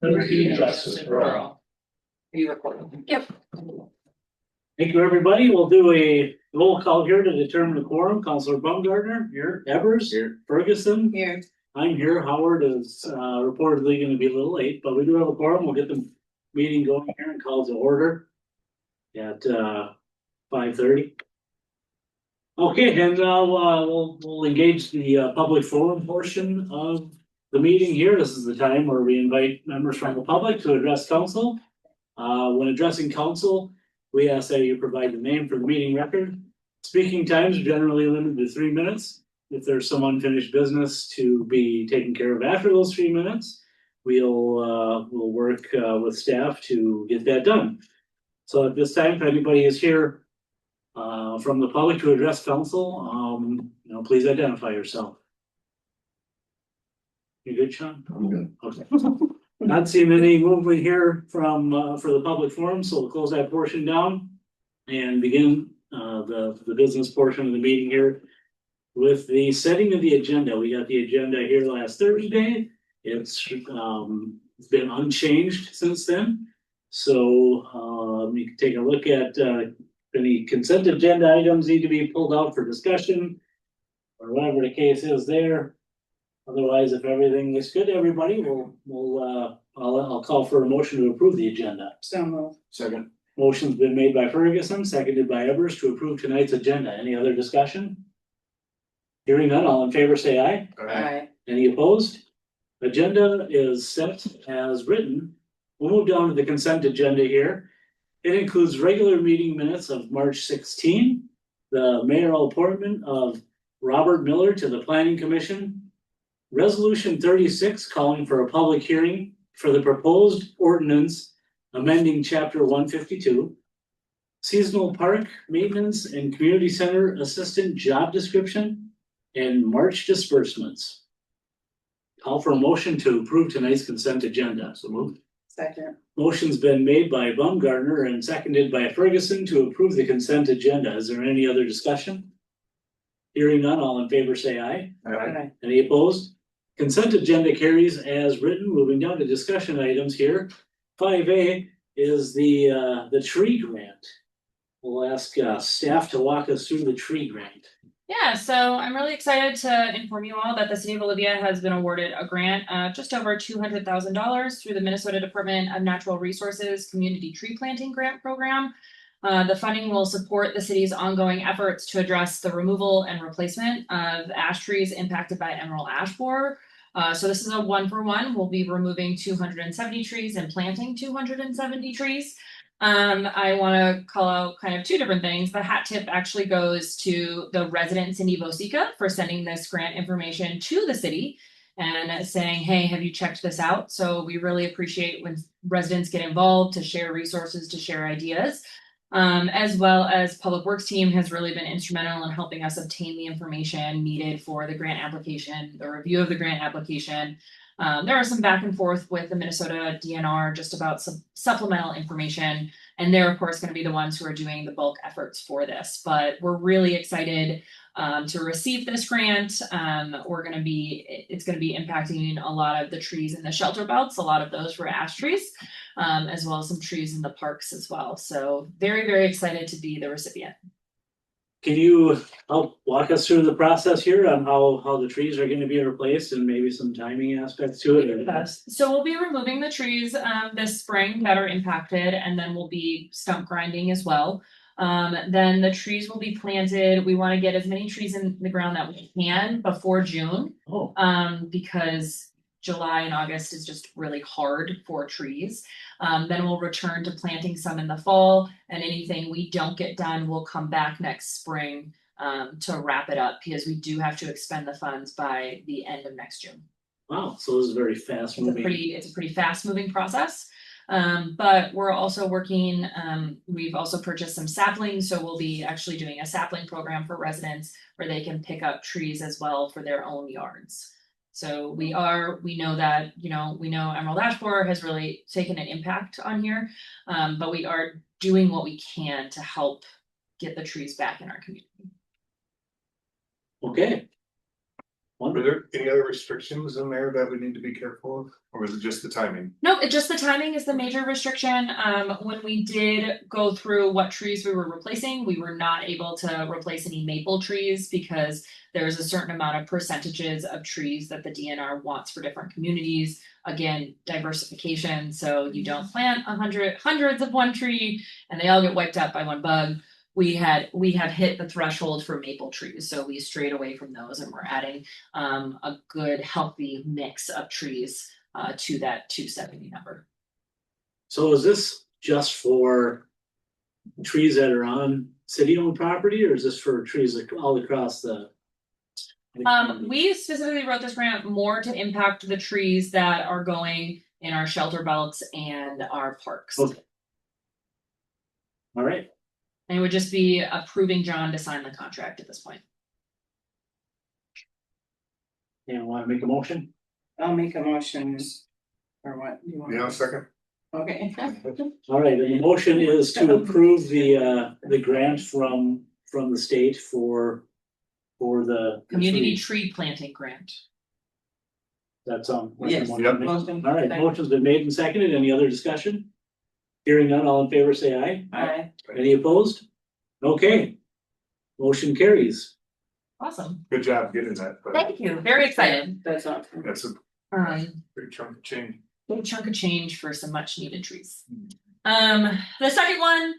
liberty and justice for all. Are you recording? Yep. Thank you, everybody. We'll do a roll call here to determine the quorum. Councilor Baumgartner, here. Evers, Here. Ferguson, Here. I'm here. Howard is reportedly going to be a little late, but we do have a quorum. We'll get the meeting going here and call to order at 5:30. Okay, and now we'll engage the public forum portion of the meeting here. This is the time where we invite members from the public to address council. When addressing council, we ask that you provide the name for the meeting record. Speaking times are generally limited to 3 minutes. If there's some unfinished business to be taken care of after those 3 minutes, we'll work with staff to get that done. So at this time, if anybody is here from the public to address council, please identify yourself. You good, Sean? I'm good. Okay. Not seeing any movement here from for the public forum, so we'll close that portion down and begin the business portion of the meeting here with the setting of the agenda. We got the agenda here last Thursday. It's been unchanged since then. So you can take a look at any consent agenda items need to be pulled out for discussion or whatever the case is there. Otherwise, if everything is good, everybody, I'll call for a motion to approve the agenda. So moved. Second. Motion's been made by Ferguson, seconded by Evers to approve tonight's agenda. Any other discussion? Hearing none, all in favor say aye. Aye. Any opposed? Agenda is set as written. We'll move down to the consent agenda here. It includes regular meeting minutes of March 16, the mayoral appointment of Robert Miller to the Planning Commission, Resolution 36 calling for a public hearing for the proposed ordinance amending chapter 152, seasonal park maintenance and community center assistant job description, and March disbursements. Call for a motion to approve tonight's consent agenda. So moved. Second. Motion's been made by Baumgartner and seconded by Ferguson to approve the consent agenda. Is there any other discussion? Hearing none, all in favor say aye. Aye. Any opposed? Consent agenda carries as written. Moving down to discussion items here. 5A is the tree grant. We'll ask staff to walk us through the tree grant. Yeah, so I'm really excited to inform you all that the city of Olivia has been awarded a grant just over $200,000 through the Minnesota Department of Natural Resources Community Tree Planting Grant Program. The funding will support the city's ongoing efforts to address the removal and replacement of ash trees impacted by emerald ash borer. So this is a 1-for-1. We'll be removing 270 trees and planting 270 trees. I want to call out kind of two different things. The hat tip actually goes to the residents in Evo Seca for sending this grant information to the city and saying, hey, have you checked this out? So we really appreciate when residents get involved to share resources, to share ideas. As well as Public Works team has really been instrumental in helping us obtain the information needed for the grant application, the review of the grant application. There are some back and forth with the Minnesota DNR just about some supplemental information, and they're of course going to be the ones who are doing the bulk efforts for this. But we're really excited to receive this grant. It's going to be impacting a lot of the trees in the shelter belts. A lot of those were ash trees, as well as some trees in the parks as well. So very, very excited to be the recipient. Can you help walk us through the process here on how the trees are going to be replaced and maybe some timing aspects to it? Yes. So we'll be removing the trees this spring that are impacted, and then we'll be stump grinding as well. Then the trees will be planted. We want to get as many trees in the ground that we can before June, because July and August is just really hard for trees. Then we'll return to planting some in the fall, and anything we don't get done will come back next spring to wrap it up, because we do have to expend the funds by the end of next June. Wow, so this is very fast moving. It's a pretty fast moving process. But we're also working, we've also purchased some saplings, so we'll be actually doing a sapling program for residents where they can pick up trees as well for their own yards. So we know that, we know emerald ash borer has really taken an impact on here, but we are doing what we can to help get the trees back in our community. Okay. Were there any other restrictions in there that we need to be careful of, or was it just the timing? No, it just the timing is the major restriction. When we did go through what trees we were replacing, we were not able to replace any maple trees because there's a certain amount of percentages of trees that the DNR wants for different communities. Again, diversification, so you don't plant hundreds of one tree and they all get wiped out by one bug. We have hit the threshold for maple trees, so we strayed away from those and we're adding a good healthy mix of trees to that 270 number. So is this just for trees that are on city-owned property, or is this for trees all across the? We specifically wrote this grant more to impact the trees that are going in our shelter belts and our parks. Okay. All right. And it would just be approving John to sign the contract at this point. And want to make a motion? I'll make a motion. Or what? You want? Yeah, second. Okay. All right, and the motion is to approve the grant from the state for the. Community tree planting grant. That's on. Yes. Yep. Motion. All right, motion's been made and seconded. Any other discussion? Hearing none, all in favor, say aye. Aye. Any opposed? Okay. Motion carries. Awesome. Good job getting that. But Thank you. Very excited. That's awesome. that's a big chunk of change. Little chunk of change for some much needed trees. The second one,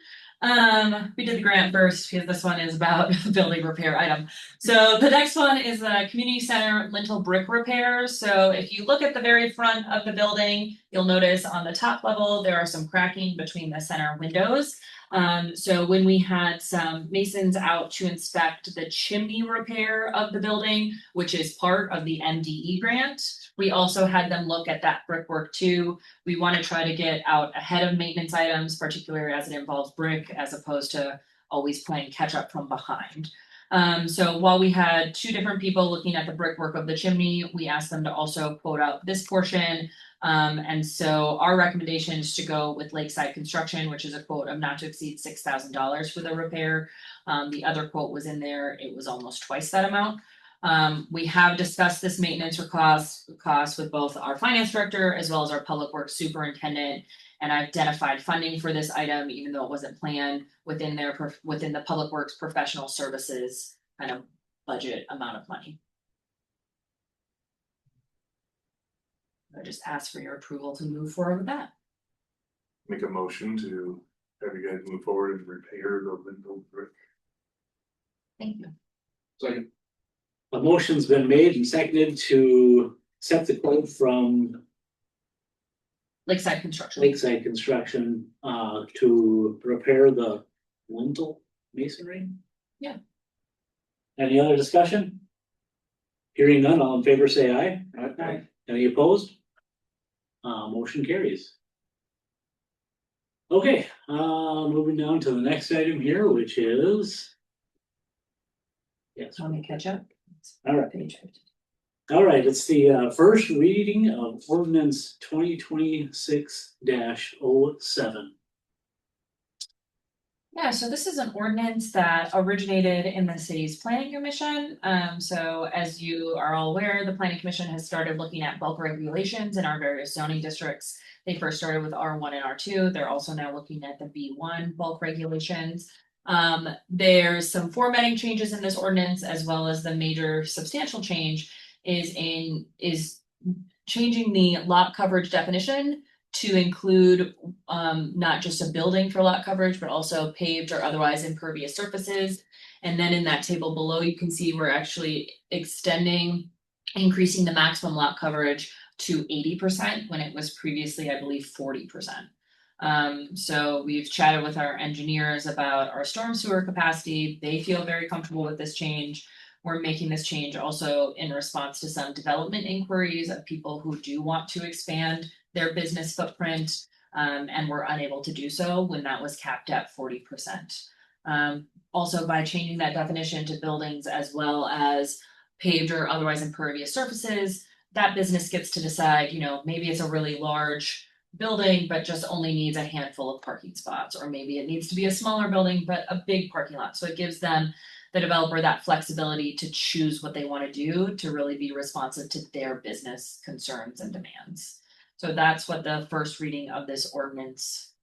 we did the grant first because this one is about building repair item. So the next one is a community center lintel brick repair. So if you look at the very front of the building, you'll notice on the top level, there are some cracking between the center windows. So when we had some masons out to inspect the chimney repair of the building, which is part of the MDE grant, we also had them look at that brickwork too. We want to try to get out ahead of maintenance items, particularly as it involves brick, as opposed to always playing catch up from behind. So while we had two different people looking at the brickwork of the chimney, we asked them to also quote out this portion. And so our recommendation is to go with Lakeside Construction, which is a quote of not to exceed $6,000 for the repair. The other quote was in there, it was almost twice that amount. We have discussed this maintenance or cost with both our finance director as well as our public works superintendent, and I identified funding for this item, even though it wasn't planned within the public works professional services kind of budget amount of money. I just ask for your approval to move forward with that. Make a motion to have you guys move forward and repair the lintel brick. Thank you. Second. A motion's been made and seconded to accept the quote from Lakeside Construction. Lakeside Construction to repair the lintel masonry. Yeah. Any other discussion? Hearing none, all in favor say aye. Aye. Any opposed? Motion carries. Okay, moving down to the next item here, which is. Yes, Want me to catch up? all right. Page 50. All right, it's the first reading of ordinance 2026-07. Yeah, so this is an ordinance that originated in the city's planning commission. So as you are all aware, the planning commission has started looking at bulk regulations in our various zoning districts. They first started with R1 and R2. They're also now looking at the B1 bulk regulations. There's some formatting changes in this ordinance, as well as the major substantial change is changing the lot coverage definition to include not just a building for lot coverage, but also paved or otherwise impervious surfaces. And then in that table below, you can see we're actually increasing the maximum lot coverage to 80% when it was previously, I believe, 40%. So we've chatted with our engineers about our storm sewer capacity. They feel very comfortable with this change. We're making this change also in response to some development inquiries of people who do want to expand their business footprint, and were unable to do so when that was capped at 40%. Also, by changing that definition to buildings as well as paved or otherwise impervious surfaces, that business gets to decide, maybe it's a really large building, but just only needs a handful of parking spots, or maybe it needs to be a smaller building, but a big parking lot. So it gives them the developer that flexibility to choose what they want to do to really be responsive to their business concerns and demands. So that's what the first reading of this ordinance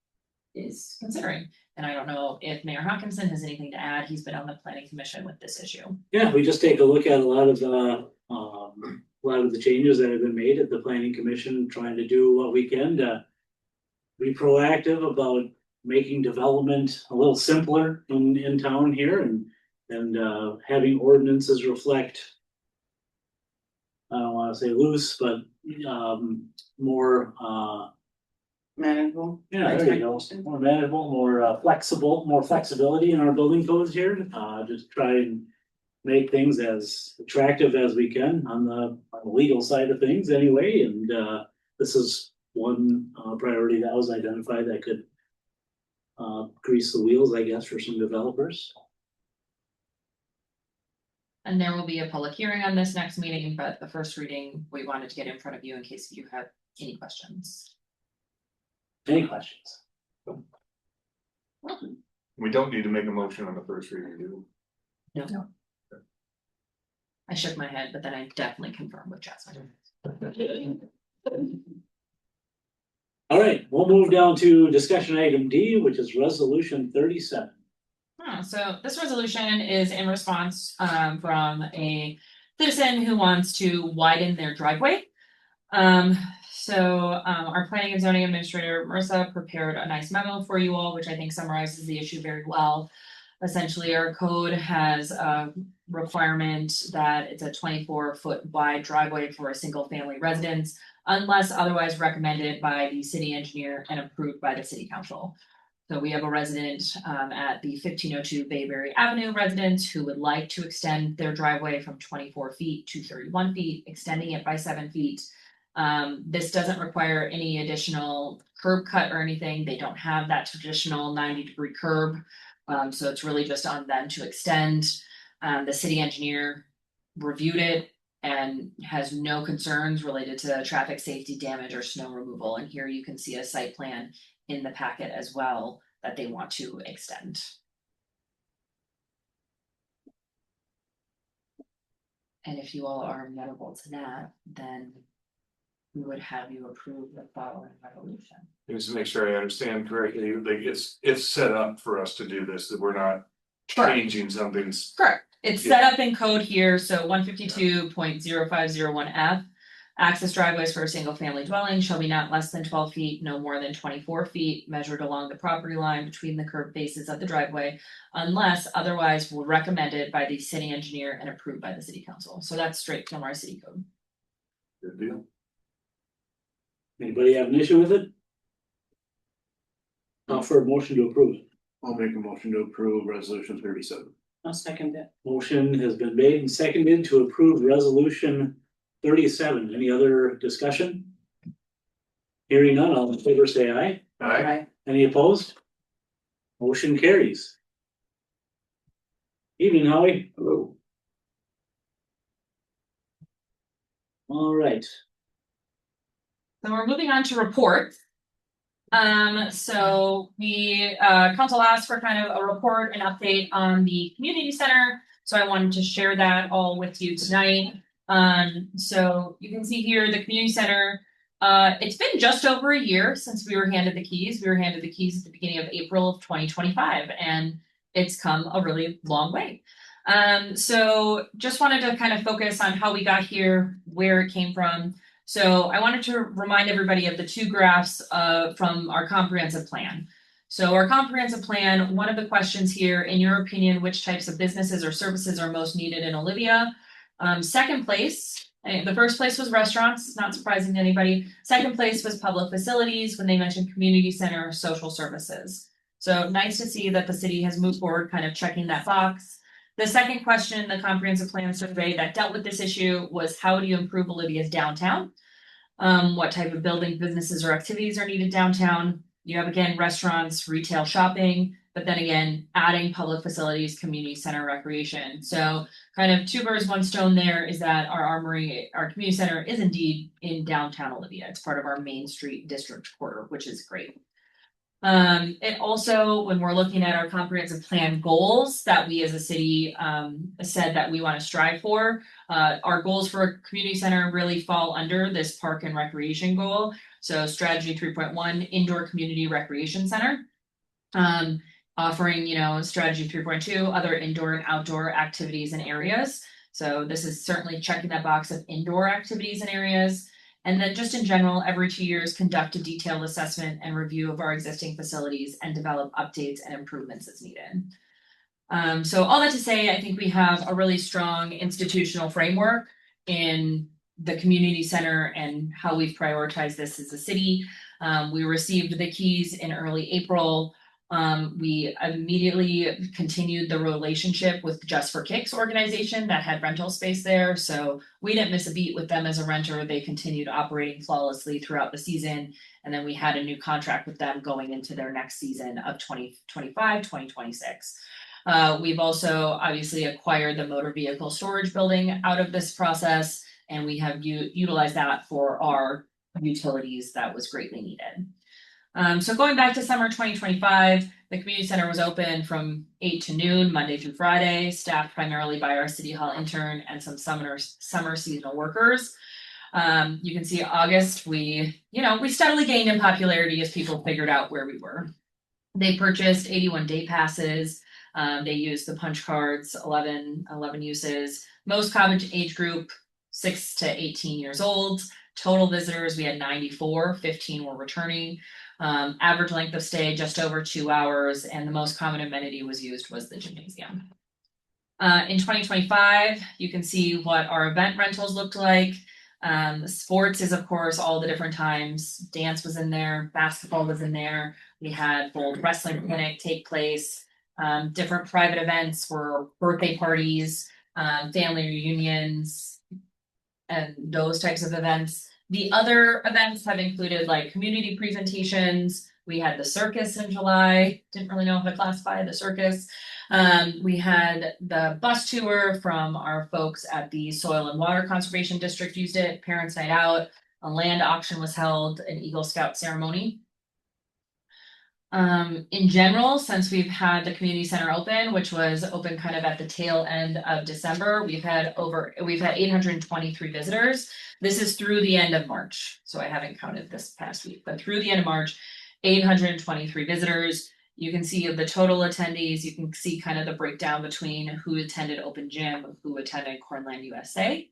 is considering. And I don't know if Mayor Hawkinson has anything to add. He's been on the planning commission with this issue. Yeah, we just take a look at a lot of the changes that have been made at the planning commission, trying to do what we can to be proactive about making development a little simpler in town here and having ordinances reflect, I don't wanna say loose, but more Manageable. yeah, there you go. More manageable, more flexibility in our building codes here, just try and make things as attractive as we can on the legal side of things anyway, and this is one priority that was identified that could grease the wheels, I guess, for some developers. And there will be a public hearing on this next meeting, but the first reading, we wanted to get in front of you in case you have any questions. Any questions? We don't need to make a motion on the first reading, do No. I shook my head, but then I definitely confirmed with Jasmine. All right, we'll move down to discussion item D, which is resolution 37. So this resolution is in response from a citizen who wants to widen their driveway. Our planning and zoning administrator, Marissa, prepared a nice memo for you all, which I think summarizes the issue very well. Essentially, our code has a requirement that it's a 24-foot wide driveway for a single family residence, unless otherwise recommended by the city engineer and approved by the city council. So we have a resident at the 1502 Bayberry Avenue residence who would like to extend their driveway from 24 feet to 31 feet, extending it by 7 feet. This doesn't require any additional curb cut or anything. They don't have that traditional 90-degree curb. So it's really just on them to extend. The city engineer reviewed it and has no concerns related to traffic safety, damage, or snow removal. And here you can see a site plan in the packet as well that they want to extend. And if you all are amenable to that, then we would have you approve the following resolution. Just to make sure I understand correctly, like it's set up for us to do this, that we're not Correct. changing something's. Correct. It's set up in code here, so 152.0501F. Access driveways for a single family dwelling shall be not less than 12 feet, no more than 24 feet, measured along the property line between the curb faces of the driveway, unless otherwise recommended by the city engineer and approved by the city council. So that's straight from our city code. Good deal. Anybody have an issue with it? For a motion to approve it. I'll make a motion to approve resolution 37. I'll second it. Motion has been made and seconded to approve resolution 37. Any other discussion? Hearing none, all in favor say aye. Aye. Any opposed? Motion carries. Evening, Howie. Hello. All right. So we're moving on to reports. So we council asked for kind of a report and update on the community center. So I wanted to share that all with you tonight. So you can see here the community center. It's been just over a year since we were handed the keys. We were handed the keys at the beginning of April of 2025, and it's come a really long way. So just wanted to kind of focus on how we got here, where it came from. So I wanted to remind everybody of the two graphs from our comprehensive plan. So our comprehensive plan, one of the questions here, in your opinion, which types of businesses or services are most needed in Olivia? Second place, the first place was restaurants, not surprising to anybody. Second place was public facilities when they mentioned community center, social services. So nice to see that the city has moved forward, kind of checking that box. The second question, the comprehensive plan survey that dealt with this issue was how do you improve Olivia's downtown? What type of building, businesses, or activities are needed downtown? You have again, restaurants, retail, shopping, but then again, adding public facilities, community center, recreation. So kind of two birds, one stone there is that our armory, our community center is indeed in downtown Olivia. It's part of our Main Street district quarter, which is great. It also, when we're looking at our comprehensive plan goals that we as a city said that we want to strive for, our goals for a community center really fall under this park and recreation goal. So strategy 3.1, indoor community recreation center. Offering, strategy 3.2, other indoor and outdoor activities and areas. So this is certainly checking that box of indoor activities and areas. And then just in general, every 2 years, conduct a detailed assessment and review of our existing facilities and develop updates and improvements as needed. So all that to say, I think we have a really strong institutional framework in the community center and how we've prioritized this as a city. We received the keys in early April. We immediately continued the relationship with Just for Kicks organization that had rental space there. So we didn't miss a beat with them as a renter. They continued operating flawlessly throughout the season. And then we had a new contract with them going into their next season of 2025, 2026. We've also obviously acquired the motor vehicle storage building out of this process, and we have utilized that for our utilities that was greatly needed. So going back to summer 2025, the community center was open from 8 to noon, Monday through Friday, staffed primarily by our city hall intern and some summer seasonal workers. You can see August, we steadily gained in popularity as people figured out where we were. They purchased 81 day passes. They used the punch cards, 11 uses. Most college age group, 6 to 18 years old. Total visitors, we had 94, 15 were returning. Average length of stay, just over 2 hours, and the most common amenity was the gymnasium. In 2025, you can see what our event rentals looked like. Sports is, of course, all the different times. Dance was in there, basketball was in there. We had Bold Wrestling Clinic take place. Different private events were birthday parties, family reunions, and those types of events. The other events have included like community presentations. We had the circus in July. Didn't really know how to classify the circus. We had the bus tour from our folks at the Soil and Water Conservation District used it. Parents' night out. A land auction was held. An Eagle Scout ceremony. In general, since we've had the community center open, which was open kind of at the tail end of December, we've had 823 visitors. This is through the end of March. So I haven't counted this past week, but through the end of March, 823 visitors. You can see the total attendees. You can see kind of the breakdown between who attended Open Gym, who attended Cornland USA,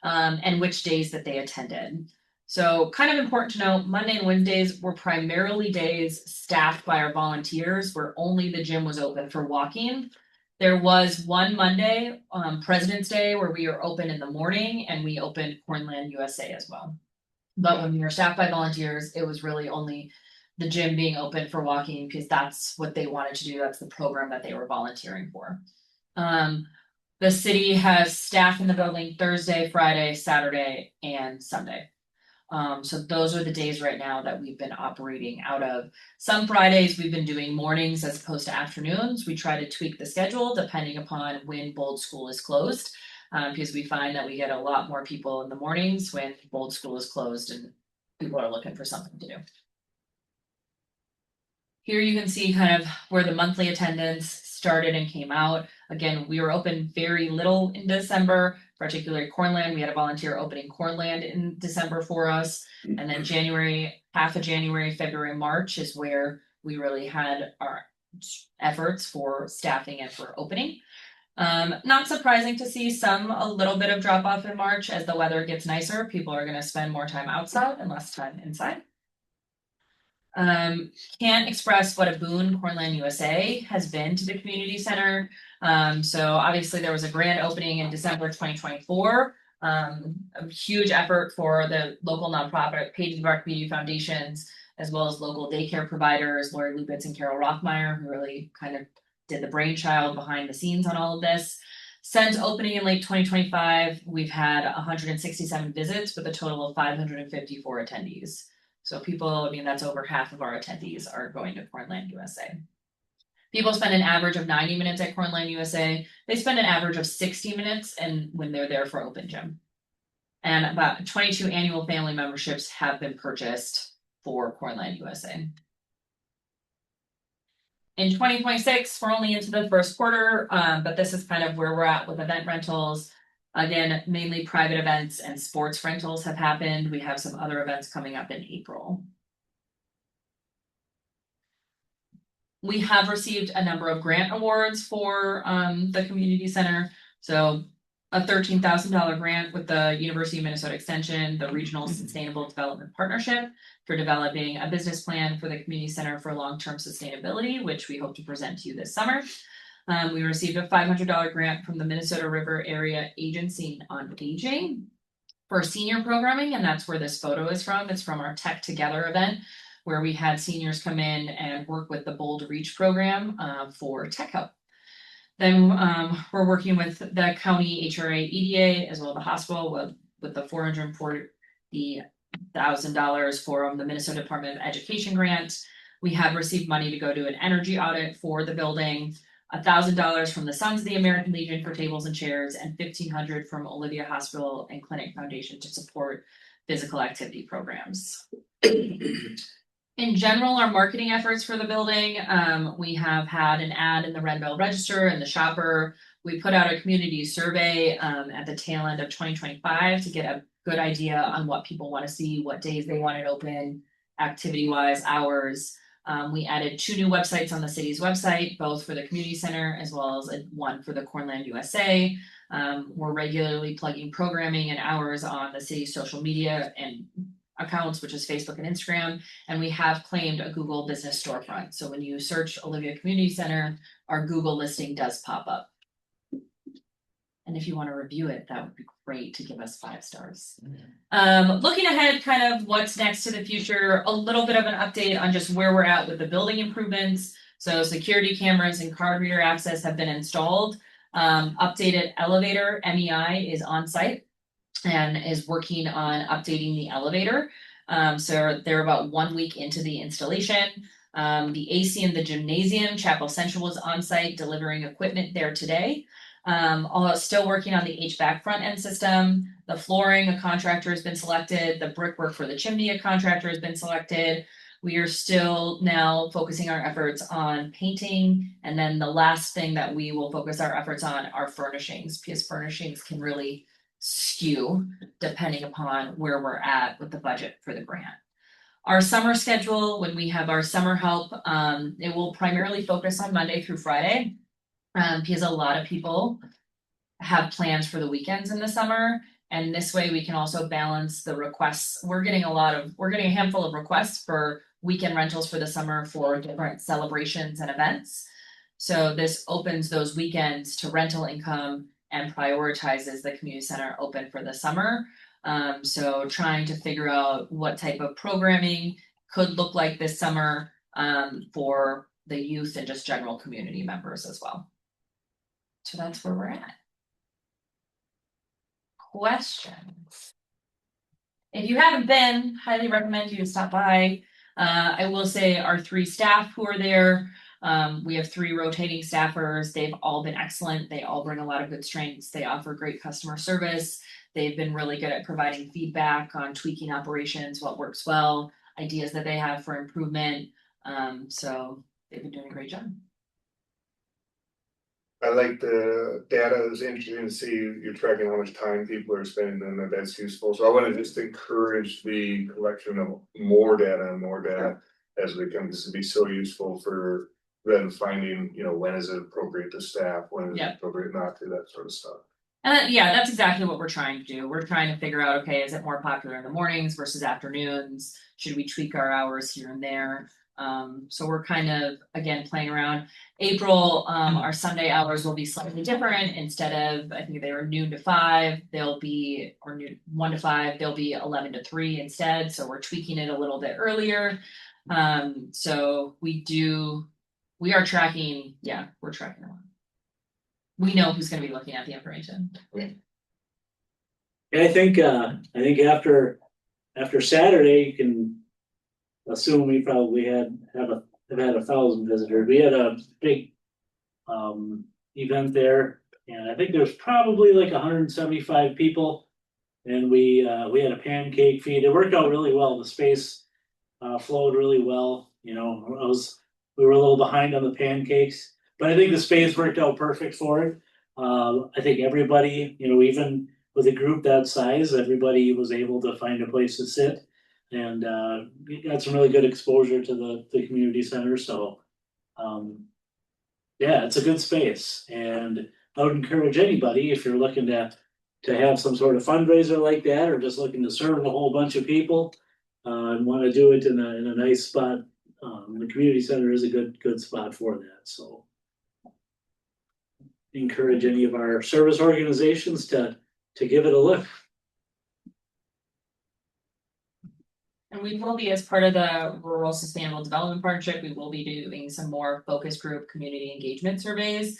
and which days that they attended. So kind of important to note, Monday and Wednesdays were primarily days staffed by our volunteers where only the gym was open for walking. There was one Monday, President's Day, where we were open in the morning and we opened Cornland USA as well. But when we were staffed by volunteers, it was really only the gym being open for walking because that's what they wanted to do. That's the program that they were volunteering for. The city has staff in the building Thursday, Friday, Saturday, and Sunday. So those are the days right now that we've been operating out of. Some Fridays we've been doing mornings as opposed to afternoons. We try to tweak the schedule depending upon when Bold School is closed, because we find that we get a lot more people in the mornings when Bold School is closed and people are looking for something to do. Here you can see kind of where the monthly attendance started and came out. Again, we were open very little in December, particularly Cornland. We had a volunteer opening Cornland in December for us. And then January, half of January, February, March is where we really had our efforts for staffing and for opening. Not surprising to see a little bit of drop off in March as the weather gets nicer. People are going to spend more time outside and less time inside. Can't express what a boon Cornland USA has been to the community center. So obviously there was a grand opening in December 2024. A huge effort for the local nonprofit pages of our community foundations, as well as local daycare providers, Lori Lubitz and Carol Rothmeyer, who really kind of did the brainchild behind the scenes on all of this. Since opening in late 2025, we've had 167 visits with a total of 554 attendees. So people, that's over half of our attendees are going to Cornland USA. People spend an average of 90 minutes at Cornland USA. They spend an average of 60 minutes when they're there for Open Gym. And about 22 annual family memberships have been purchased for Cornland USA. In 2026, we're only into the first quarter, but this is kind of where we're at with event rentals. Again, mainly private events and sports rentals have happened. We have some other events coming up in April. We have received a number of grant awards for the community center. So a $13,000 grant with the University of Minnesota Extension, the Regional Sustainable Development Partnership, for developing a business plan for the community center for long-term sustainability, which we hope to present to you this summer. We received a $500 grant from the Minnesota River Area Agency on Aging for senior programming, and that's where this photo is from. It's from our Tech Together event, where we had seniors come in and work with the Bold Reach program for tech help. Then we're working with the county HRA EDA as well as the hospital with the $440,000 for the Minnesota Department of Education grant. We have received money to go do an energy audit for the building, $1,000 from the Sons of the American Legion for tables and chairs, and $1,500 from Olivia Hospital and Clinic Foundation to support physical activity programs. In general, our marketing efforts for the building, we have had an ad in the Red Bell Register and the Shopper. We put out a community survey at the tail end of 2025 to get a good idea on what people want to see, what days they want it open, activity-wise, hours. We added 2 new websites on the city's website, both for the community center as well as one for the Cornland USA. We're regularly plugging programming and hours on the city's social media and accounts, which is Facebook and Instagram, and we have claimed a Google business storefront. So when you search Olivia Community Center, our Google listing does pop up. And if you want to review it, that would be great to give us 5 stars. Looking ahead, kind of what's next to the future, a little bit of an update on just where we're at with the building improvements. So security cameras and card reader access have been installed. Updated elevator, MEI, is on site and is working on updating the elevator. So they're about 1 week into the installation. The AC in the gymnasium, Chapel Central, was on site delivering equipment there today. Although still working on the HVAC front end system. The flooring, a contractor has been selected. The brickwork for the chimney, a contractor has been selected. We are still now focusing our efforts on painting. And then the last thing that we will focus our efforts on are furnishings, because furnishings can really skew depending upon where we're at with the budget for the grant. Our summer schedule, when we have our summer help, it will primarily focus on Monday through Friday, because a lot of people have plans for the weekends in the summer, and this way we can also balance the requests. We're getting a handful of requests for weekend rentals for the summer for different celebrations and events. So this opens those weekends to rental income and prioritizes the community center open for the summer. So trying to figure out what type of programming could look like this summer for the youth and just general community members as well. So that's where we're at. Questions? If you haven't been, highly recommend you to stop by. I will say our 3 staff who are there, we have 3 rotating staffers. They've all been excellent. They all bring a lot of good strengths. They offer great customer service. They've been really good at providing feedback on tweaking operations, what works well, ideas that they have for improvement. So they've been doing a great job. I like the data. It's interesting to see you're tracking how much time people are spending and that's useful. So I want to just encourage the collection of more data as we come. This would be so useful for them finding, when is it appropriate to staff, when is it appropriate not to, that sort of stuff. Yeah, that's exactly what we're trying to do. We're trying to figure out, okay, is it more popular in the mornings versus afternoons? Should we tweak our hours here and there? So we're kind of, again, playing around. April, our Sunday hours will be slightly different. Instead of, I think they were noon to 5, they'll be, or 1 to 5, they'll be 11 to 3 instead. So we're tweaking it a little bit earlier. So we are tracking, we're tracking a lot. We know who's going to be looking at the information. I think after Saturday, you can assume we probably have had 1,000 visitors. We had a big event there, and I think there's probably like 175 people. And we had a pancake feed. It worked out really well. The space flowed really well. I was we were a little behind on the pancakes, but I think the space worked out perfect for it. I think everybody, even with a group that size, everybody was able to find a place to sit. And we got some really good exposure to the community center, so. Yeah, it's a good space, and I would encourage anybody, if you're looking to have some sort of fundraiser like that, or just looking to serve a whole bunch of people. And wanna do it in a nice spot, the community center is a good spot for that, so. Encourage any of our service organizations to give it a look. And we will be, as part of the Rural Sustainable Development Partnership, we will be doing some more focus group community engagement surveys.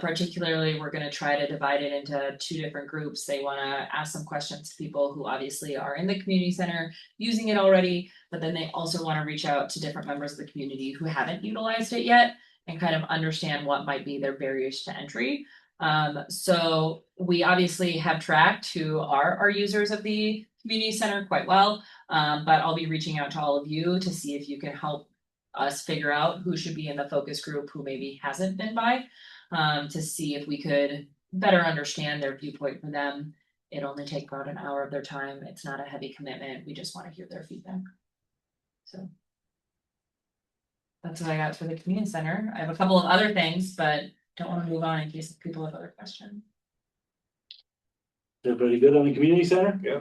Particularly, we're gonna try to divide it into 2 different groups. They wanna ask some questions to people who obviously are in the community center using it already, but then they also wanna reach out to different members of the community who haven't utilized it yet and kind of understand what might be their barriers to entry. So we obviously have tracked who are our users of the community center quite well. But I'll be reaching out to all of you to see if you can help us figure out who should be in the focus group, who maybe hasn't been by, to see if we could better understand their viewpoint for them. It only takes about an hour of their time. It's not a heavy commitment. We just want to hear their feedback. So that's what I got for the community center. I have a couple of other things, but don't want to move on in case people have other questions. Everybody good on the community center? Yeah.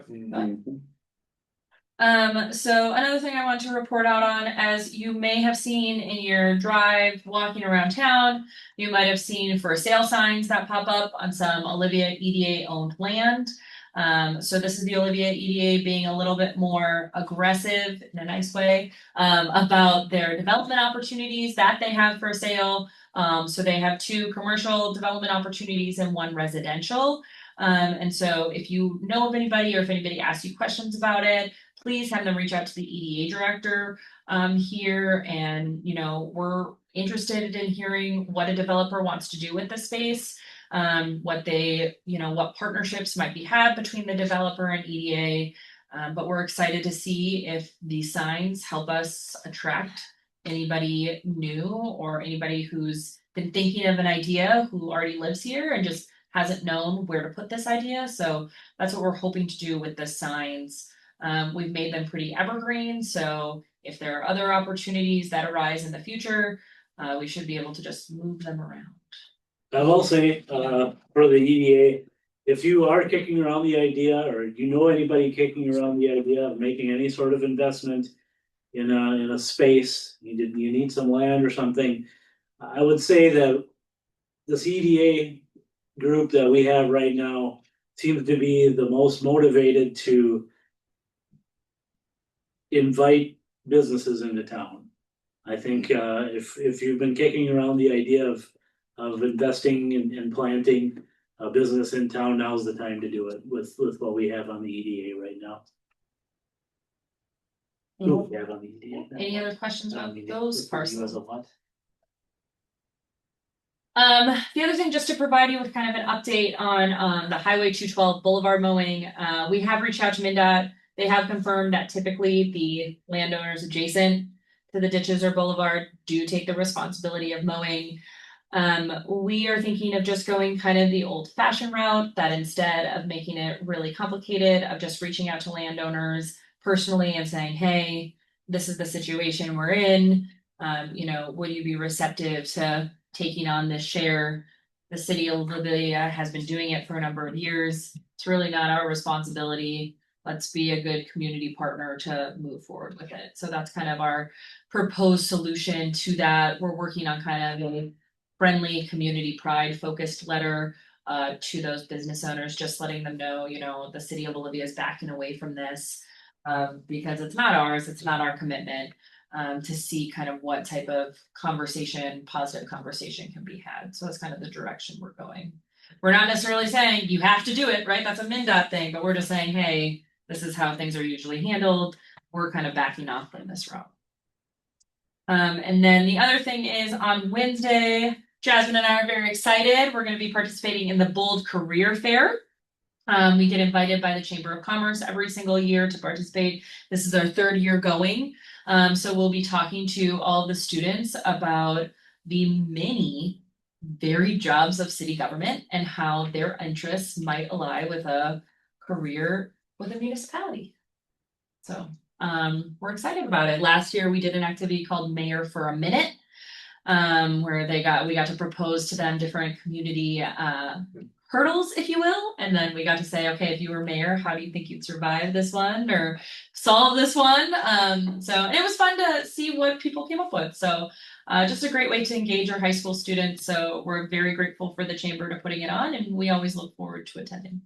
So another thing I want to report out on, as you may have seen in your drive walking around town, you might have seen for sale signs that pop up on some Olivia EDA owned land. So this is the Olivia EDA being a little bit more aggressive in a nice way about their development opportunities that they have for sale. So they have 2 commercial development opportunities and 1 residential. And so if you know of anybody or if anybody asks you questions about it, please have them reach out to the EDA director here. And, we're interested in hearing what a developer wants to do with the space, what partnerships might be had between the developer and EDA. But we're excited to see if these signs help us attract anybody new or anybody who's been thinking of an idea who already lives here and just hasn't known where to put this idea. So that's what we're hoping to do with the signs. We've made them pretty evergreen, so if there are other opportunities that arise in the future, we should be able to just move them around. I will say, for the EDA, if you are kicking around the idea, or you know anybody kicking around the idea of making any sort of investment in a space, you need some land or something, I would say that this EDA group that we have right now seems to be the most motivated to invite businesses into town. I think if you've been kicking around the idea of investing and planting a business in town, now's the time to do it with what we have on the EDA right now. Who we have on the EDA. Any other questions about those parcels? The other thing, just to provide you with kind of an update on the Highway 212 Boulevard mowing, we have reached out to MnDOT. They have confirmed that typically the landowners adjacent to the ditches or boulevard do take the responsibility of mowing. We are thinking of just going kind of the old-fashioned route, that instead of making it really complicated, of just reaching out to landowners personally and saying, hey, this is the situation we're in. Would you be receptive to taking on this share? The city of Olivia has been doing it for a number of years. It's really not our responsibility. Let's be a good community partner to move forward with it. So that's kind of our proposed solution to that. We're working on kind of a friendly community pride focused letter to those business owners, just letting them know, the city of Olivia is backing away from this because it's not ours, it's not our commitment. To see kind of what type of positive conversation can be had. So that's kind of the direction we're going. We're not necessarily saying you have to do it, right? That's a MnDOT thing, but we're just saying, hey, this is how things are usually handled. We're kind of backing off from this route. And then the other thing is on Wednesday, Jasmine and I are very excited. We're going to be participating in the Bold Career Fair. We get invited by the Chamber of Commerce every single year to participate. This is our 3rd year going. So we'll be talking to all of the students about the many varied jobs of city government and how their interests might ally with a career with a municipality. So we're excited about it. Last year we did an activity called Mayor for a Minute, where we got to propose to them different community hurdles, if you will, and then we got to say, okay, if you were mayor, how do you think you'd survive this one or solve this one? And it was fun to see what people came up with. So just a great way to engage our high school students. So we're very grateful for the chamber to putting it on, and we always look forward to attending.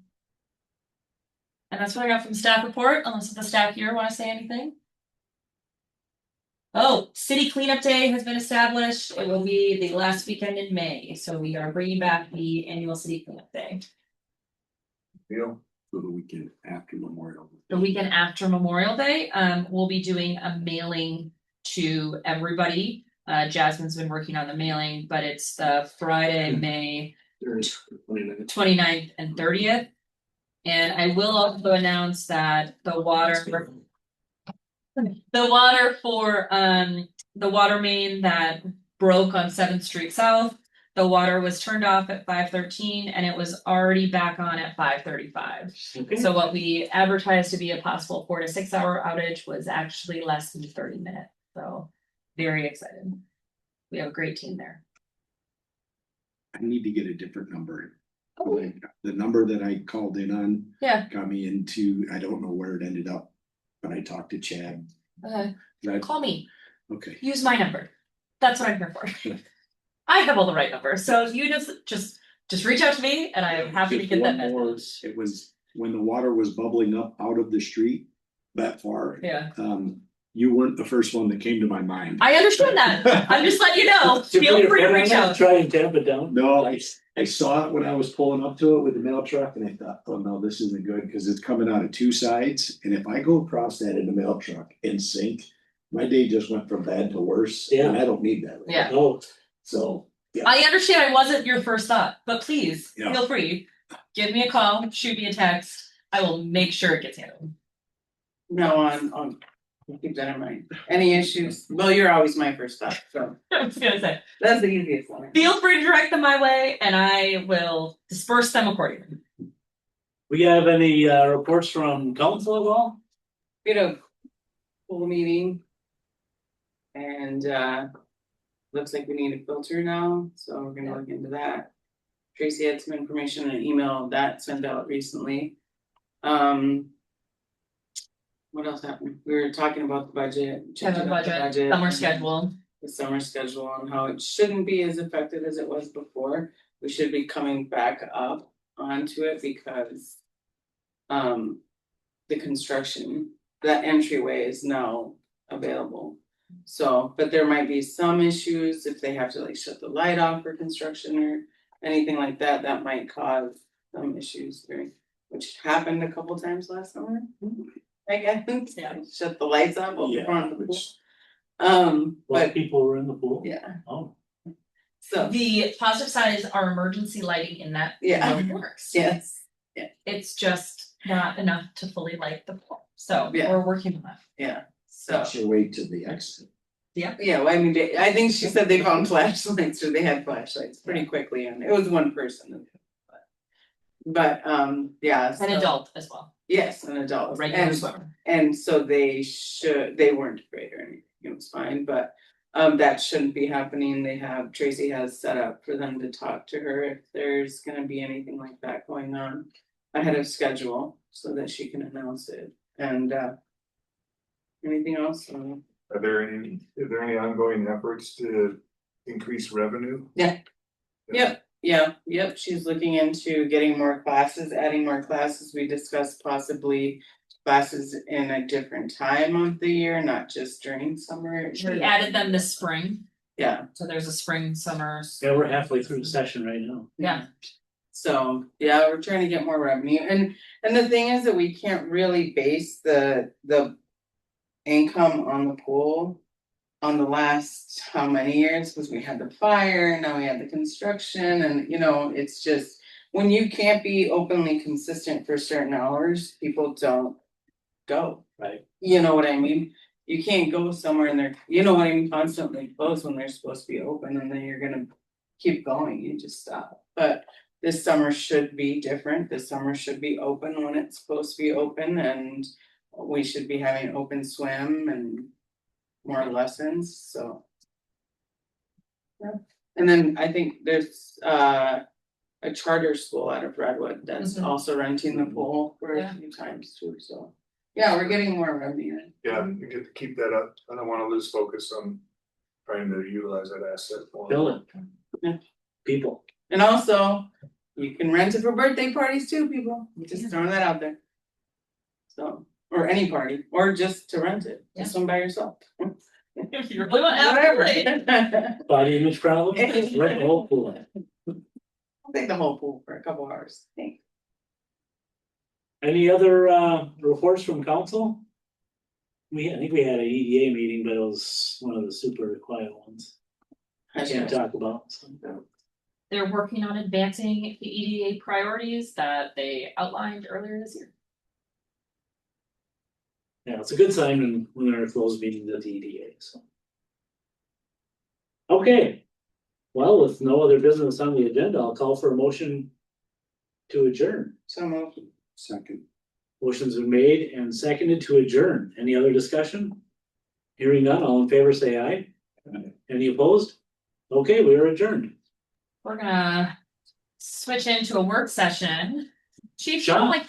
And that's what I got from staff report, unless the staff here want to say anything. Oh, City Cleanup Day has been established. It will be the last weekend in May, so we are bringing back the annual City Cleanup Day. Deal. For the weekend after Memorial. The weekend after Memorial Day, we'll be doing a mailing to everybody. Jasmine's been working on the mailing, but it's the Friday, May 29th and 30th. And I will also announce that the water for the water main that broke on 7th Street South, the water was turned off at 5:13 and it was already back on at 5:35. Okay. So what we advertised to be a possible 4 to 6 hour outage was actually less than 30 minutes. So very excited. We have a great team there. I need to get a different number. Okay. The number that I called in on. Yeah. Got me into, I don't know where it ended up, but I talked to Chad. Call me. Okay. Use my number. That's what I'm here for. I have all the right numbers, so you just reach out to me, and I'm happy to Just get that one more, message. it was when the water was bubbling up out of the street that far. Yeah, You weren't the first one that came to my mind. I understand that. I'm just letting you know. Feel free to reach out. Try and tamp it down. No, I saw it when I was pulling up to it with the mail truck and I thought, oh no, this isn't good because it's coming out of two sides. And if I go across that in the mail truck and sink, my day just went from bad to worse. Yeah. And I don't need that. Yeah. Oh, So, yeah. I understand I wasn't your first thought, but please Yeah. feel free. Give me a call, shoot me a text. I will make sure it gets handled. No, on, keep that in mind. Any issues? Well, you're always my first thought, so I was gonna say, that's the easiest one. feel free to direct them my way, and I will disperse them accordingly. we have any reports from council at all? We had a full meeting. And looks like we need a filter now, so we're gonna look into that. Tracy had some information in an email that sent out recently. What else happened? We were talking about the budget. Have a changing up the budget, summer and schedule. The summer schedule and how it shouldn't be as effective as it was before. We should be coming back up onto it because the construction, that entryway is now available. So, but there might be some issues if they have to like shut the light off for construction or anything like that, that might cause some issues during, which happened a couple times last summer. I guess, Yeah. shut the lights off over Yeah, front of the pool. which- What But people were in the pool? yeah, Oh, so, The positive side is our emergency lighting in that Yeah. room works. yes, It's just not enough to fully light the pool. So Yeah. we're working on that. yeah, so. That's your way to the exit. Yeah, well, I mean, I think she said they found flashlights or they had flashlights pretty quickly and it was one person. But, yeah. An so- adult as well, Yes, an adult. a regular And, swimmer. and so they weren't afraid or anything, it was fine, but. That shouldn't be happening. Tracy has set up for them to talk to her if there's gonna be anything like that going on. Ahead of schedule so that she can announce it and, anything else? Are there any ongoing efforts to increase revenue? Yep, she's looking into getting more classes, adding more classes. We discussed possibly classes in a different time of the year, not just during summer. We added them this spring, Yeah, so there's a spring, summer. yeah, we're halfway through the session right now. Yeah, so, yeah, we're trying to get more revenue and the thing is that we can't really base the income on the pool. On the last, how many years, because we had the fire, now we had the construction, and it's just. When you can't be openly consistent for certain hours, people don't go. Right. You know what I mean? You can't go somewhere and they're, you know what I mean, constantly closed when they're supposed to be open and then you're gonna keep going, you just stop. But this summer should be different. This summer should be open when it's supposed to be open and we should be having open swim and more lessons, so. Yeah, and then I think there's a charter school out of Redwood that's Mhm. also renting the pool for a Yeah. few times too, so. Yeah, we're getting more revenue. Yeah, you get to keep that up. I don't wanna lose focus on trying to utilize that asset more. Fill it. Yeah. People. And also, you can rent it for birthday parties too, people, just throwing that out there. So, or any party, or just to rent it, Yeah. just one by yourself. If you really want to have it, Whatever. Body image problems, rent the whole pool. I'll take the whole pool for a couple hours, thanks. Any other reports from council? I think we had a EDA meeting, but it was one of the super quiet ones. I can't talk about. So. they're working on advancing the EDA priorities that they outlined earlier this year. Yeah, it's a good sign when there are closed meetings at the EDA, so. Okay, well, with no other business on the agenda, I'll call for a motion to adjourn. So, Second. Motion's been made and seconded to adjourn. Any other discussion? Hearing none, all in favor say aye. Aye. Any opposed? Okay, we are adjourned. We're gonna switch into a work session. Chief, you Sean? don't like